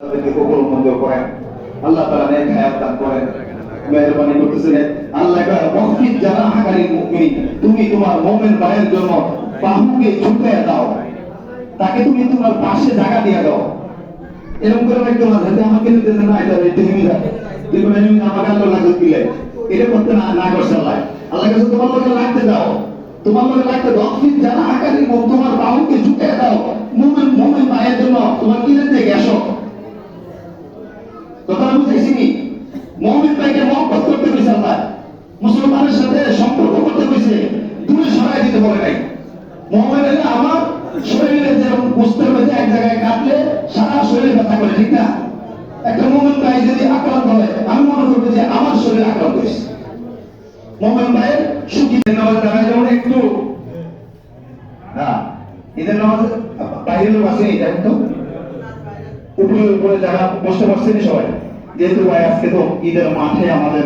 তাদেরকে কবুল মঞ্জুর করেন। আল্লাহ তাআলা নেক হায়াত দান করেন। মেহেরবানি করতেছেন আল্লাহ কয় ওয়াফিদ জানাহাকারিল মুমিনিন, তুমি তোমার মুমিন ভাইয়ের জন্য বাহুকে ঝুঁকিয়ে দাও, তাকে তুমি তোমার পাশে জায়গা দিয়ে দাও। এরকম করে একটু মাঝে আমাকে নিতে না, এটা একটু হেমি যায় তুমি হেমি আমাকে আল্লাহ লাগতে দিলে এটা করতে না না করছে আল্লাহ। আল্লাহ কাছে তোমার লগে লাগতে দাও, তোমার লগে লাগতে দাও। ওয়াফিদ জানাহাকারিল মুমিনিন, তোমার বাহুকে ঝুঁকিয়ে দাও মুমিন ভাইয়ের জন্য। তোমার কি দিতে গেছো কথা বুঝাইছি নি? মুমিন ভাইকে মহব্বত করতে কইছে আল্লাহ, মুসলমানের সাথে সম্পর্ক করতে কইছে, দূরে সরাই দিতে বলে নাই। মুমিন হলে আমার শরীরে যেরকম বুঝতে হবে যে এক জায়গায় কাটলে সারা শরীরে ব্যথা করে, ঠিক না? একটা মুমিন ভাই যদি আক্রান্ত হয়, আমি মনে করবো যে আমার শরীরে আক্রান্ত হয়েছে। মুমিন ভাইয়ের সুখী নামাজ দাঁড়ায় যেমন একটু ঈদের নামাজ বাইরের লোক আসেনি, দেখেন তো উপরে উপরে যারা বসতে পারছেন সবাই, যেহেতু ভাই আজকে তো ঈদের মাঠে আমাদের